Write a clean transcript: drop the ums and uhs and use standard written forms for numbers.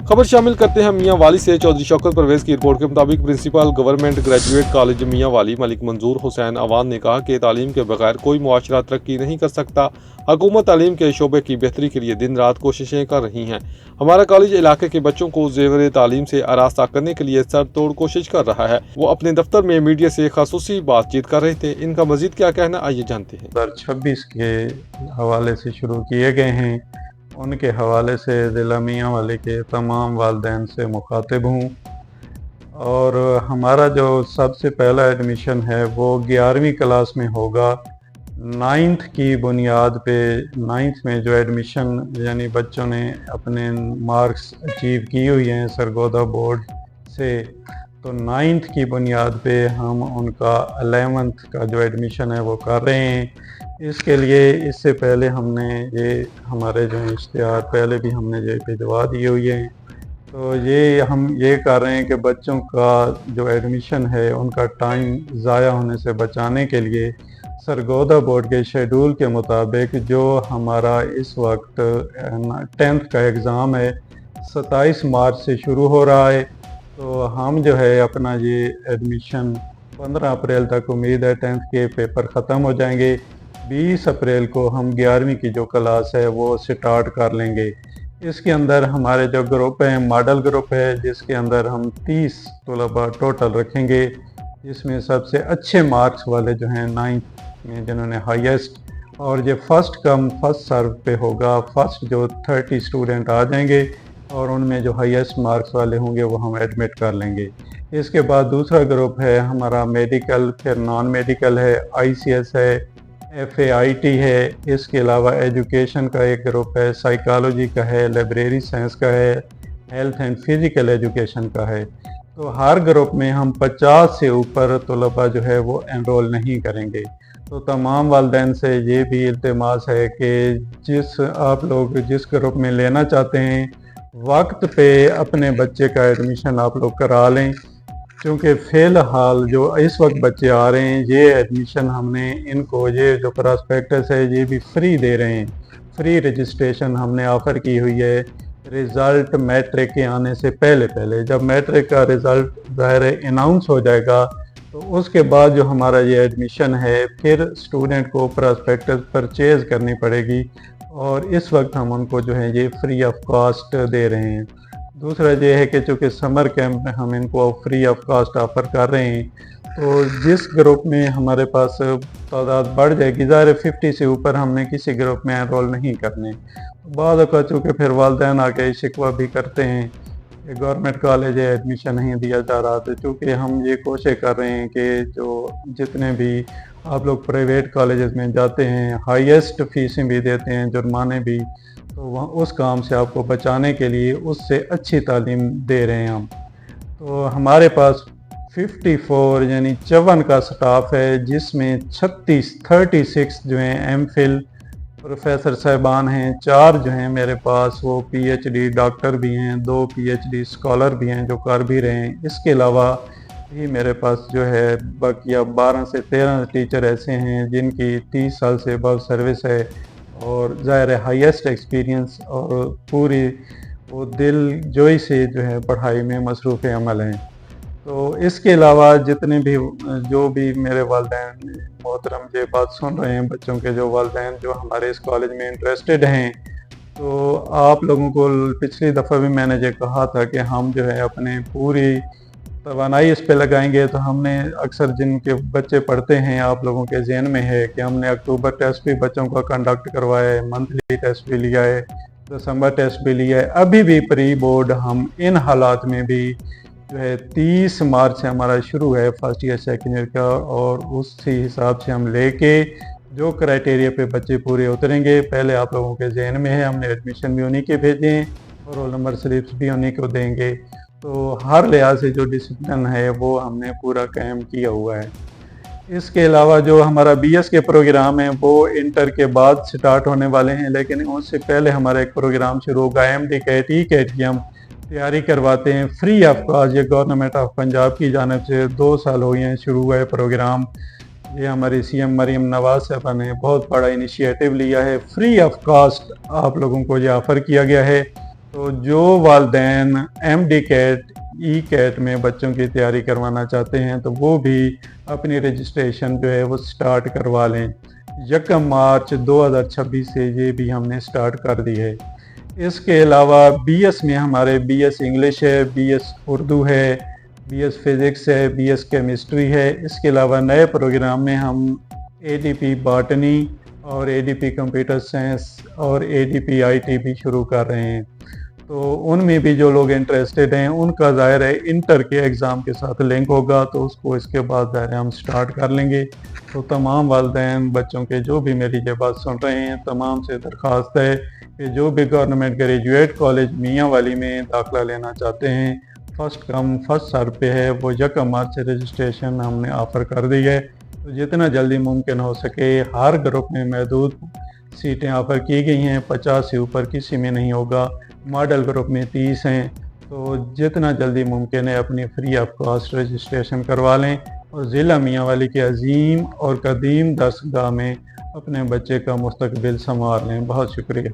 खबर शामिल करते हैं मियां वाली से। चौधरी शौकत परवेज की रिपोर्ट के मुताबिक प्रिंसिपल गवर्नमेंट ग्रेजुएट कॉलेज मियां वाली मलिक मंजूर हुसैन अवान ने कहा कि तालीम के बगैर कोई मुआशरा तरक्की नहीं कर सकता। हुकूमत तालीम के शोबे की बेहतरी के लिए दिन रात कोशिशें कर रही हैं। हमारा कॉलेज इलाके के बच्चों को जेवर तालीम से आरास्ता करने के लिए सर तोड़ कोशिश कर रहा है। वो अपने दफ्तर में मीडिया से खासूसी बातचीत कर रहे थे। इनका मजीद क्या कहना, आइए जानते हैं। 2026 के हवाले से शुरू किए गए हैं, उनके हवाले से ज़िला मियां वाली के तमाम वालिदैन से मुखातिब हूँ। और हमारा जो सबसे पहला एडमिशन है वो 11वीं क्लास में होगा। 9th की बुनियाद पे 9th में जो एडमिशन यानी बच्चों ने अपने मार्क्स अचीव की हुई हैं सरगोदा बोर्ड से, तो 9th की बुनियाद पे हम उनका 11th का जो एडमिशन है वो कर रहे हैं। इसके लिए इससे पहले हमने ये हमारे जो इश्तिहार पहले भी हमने ये भिजवा दिए हुए हैं। तो ये हम ये कर रहे हैं कि बच्चों का जो एडमिशन है उनका टाइम ज़ाया होने से बचाने के लिए सरगोदा बोर्ड के शेड्यूल के मुताबिक जो हमारा इस वक्त 10th का एग्ज़ाम है 27 मार्च से शुरू हो रहा है। तो हम जो है अपना ये एडमिशन 15 अप्रैल तक उम्मीद है 10th के पेपर ख़त्म हो जाएंगे। 20 अप्रैल को हम 11वीं की जो क्लास है वो स्टार्ट कर लेंगे। इसके अंदर हमारे जो ग्रुप है मॉडल ग्रुप है, जिसके अंदर हम 30 तलबा टोटल रखेंगे, जिसमें सबसे अच्छे मार्क्स वाले जो हैं 9th में जिन्होंने हाईएस्ट, और ये फर्स्ट कम फर्स्ट सर्व पे होगा। फर्स्ट जो 30 स्टूडेंट आ जाएंगे और उनमें जो हाईएस्ट मार्क्स वाले होंगे वो हम एडमिट कर लेंगे। इसके बाद दूसरा ग्रुप है हमारा मेडिकल, फिर नॉन मेडिकल है, ICS है, FAIT है। इसके अलावा एजुकेशन का एक ग्रुप है, साइकोलॉजी का है, लाइब्रेरी साइंस का है, हेल्थ एंड फिज़िकल एजुकेशन का है। तो हर ग्रुप में हम 50 से ऊपर तलबा जो है वो एनरोल नहीं करेंगे। तो तमाम वालिदैन से ये भी इल्तिमास है कि आप लोग जिस ग्रुप में लेना चाहते हैं वक्त पे अपने बच्चे का एडमिशन आप लोग करा लें, क्योंकि फ़िलहाल जो इस वक्त बच्चे आ रहे हैं ये एडमिशन हमने इनको ये जो प्रॉस्पेक्टस है ये भी फ्री दे रहे हैं। फ्री रजिस्ट्रेशन हमने ऑफ़र की हुई है रिज़ल्ट मैट्रिक के आने से पहले। जब मैट्रिक का रिज़ल्ट ज़ाहिर अनाउंस हो जाएगा तो उसके बाद जो हमारा ये एडमिशन है फिर स्टूडेंट को प्रॉस्पेक्टस परचेज़ करनी पड़ेगी, और इस वक्त हम उनको जो है ये फ्री ऑफ कॉस्ट दे रहे हैं। दूसरा ये है कि चूँकि समर कैंप में हम इनको फ्री ऑफ कॉस्ट ऑफ़र कर रहे हैं, तो जिस ग्रुप में हमारे पास तादाद बढ़ जाएगी, ज़ाहिर 50 से ऊपर हमने किसी ग्रुप में एनरोल नहीं करने। बाद का चूँकि फिर वालिदैन आके शिकवा भी करते हैं कि गवर्नमेंट कॉलेज है एडमिशन नहीं दिया जा रहा। तो चूँकि हम ये कोशिश कर रहे हैं कि जो जितने भी आप लोग प्राइवेट कॉलेजेस में जाते हैं हाईएस्ट फ़ीसें भी देते हैं, जुर्माने भी, तो वहाँ उस काम से आपको बचाने के लिए उससे अच्छी तालीम दे रहे हैं हम। तो हमारे पास 54 यानी 54 का स्टाफ है, जिसमें 36 जो हैं MPhil प्रोफेसर साहिबान हैं, 4 जो हैं मेरे पास वो PhD डॉक्टर भी हैं, 2 PhD स्कॉलर भी हैं जो कर भी रहे हैं। इसके अलावा भी मेरे पास जो है बाकी 12 से 13 टीचर ऐसे हैं जिनकी 30 साल से अबव सर्विस है और ज़ाहिर है हाईएस्ट एक्सपीरियंस और पूरी वो दिल जोई से जो है पढ़ाई में मसरूफ़ अमल हैं। तो इसके अलावा जितने भी जो भी मेरे वालिदैन मोहतरम ये बात सुन रहे हैं, बच्चों के जो वालिदैन जो हमारे इस कॉलेज में इंटरेस्टेड हैं, तो आप लोगों को पिछली दफ़ा भी मैंने ये कहा था कि हम जो है अपने पूरी तवानाई इस पे लगाएंगे। तो हमने अक्सर जिनके बच्चे पढ़ते हैं आप लोगों के ज़हन में है कि हमने अक्टूबर टेस्ट भी बच्चों का कंडक्ट करवाया है, मंथली टेस्ट भी लिया है, दिसंबर टेस्ट भी लिया है। अभी भी प्री बोर्ड हम इन हालात में भी जो है 30 मार्च से हमारा शुरू है फर्स्ट ईयर सेकेंड ईयर का, और उसी हिसाब से हम लेके जो क्राइटेरिया पे बच्चे पूरे उतरेंगे पहले आप लोगों के ज़हन में है। हमने एडमिशन भी उन्हीं के भेजे हैं और रोल नंबर स्लिप्स भी उन्हीं को देंगे। तो हर लिहाज से जो डिसिप्लिन है वो हमने पूरा कायम किया हुआ है। इसके अलावा जो हमारा BS के प्रोग्राम है वो इंटर के बाद स्टार्ट होने वाले हैं, लेकिन उससे पहले हमारा एक प्रोग्राम शुरू होगा MD कैट ECAT की हम तैयारी करवाते हैं फ्री ऑफ कॉस्ट। ये गवर्नमेंट ऑफ पंजाब की जानिब से 2 साल हो गए हैं शुरू हुआ है प्रोग्राम। ये हमारी CM मरीम नवाज साहबा ने बहुत बड़ा इनिशिएटिव लिया है, फ्री ऑफ कॉस्ट आप लोगों को ये ऑफ़र किया गया है। तो जो वालदैन MD कैट कैट में बच्चों की तैयारी करवाना चाहते हैं तो वो भी अपनी रजिस्ट्रेशन जो है वो स्टार्ट करवा लें। 1 मार्च 2026 से ये भी हमने स्टार्ट कर दी है। इसके अलावा BS में हमारे BS इंग्लिश है, BS उर्दू है, BS फिज़िक्स है, BS केमिस्ट्री है। इसके अलावा नए प्रोग्राम में हम ADP बॉटनी और ADP कंप्यूटर साइंस और ADP IT भी शुरू कर रहे हैं। तो उनमें भी जो लोग इंटरेस्टेड हैं उनका ज़ाहिर है इंटर के एग्ज़ाम के साथ लिंक होगा, तो उसको इसके बाद ज़ाहिर है हम स्टार्ट कर लेंगे। तो तमाम वालिदैन बच्चों के जो भी मेरी ये बात सुन रहे हैं तमाम से दरख्वास्त है कि जो भी गवर्नमेंट ग्रेजुएट कॉलेज मियाँ वाली में दाखिला लेना चाहते हैं, फर्स्ट कम फर्स्ट सर्व पे है, वो 1 मार्च से रजिस्ट्रेशन हमने ऑफ़र कर दी है। तो जितना जल्दी मुमकिन हो सके हर ग्रुप में महदूद सीटें ऑफ़र की गई हैं, 50 से ऊपर किसी में नहीं होगा। मॉडल ग्रुप में 30 हैं। तो जितना जल्दी मुमकिन है अपनी फ्री ऑफ कॉस्ट रजिस्ट्रेशन करवा लें और ज़िला मियाँ वाली के अजीम और कदीम दरसगाह में अपने बच्चे का मुस्तकबिल संवार लें। बहुत शुक्रिया।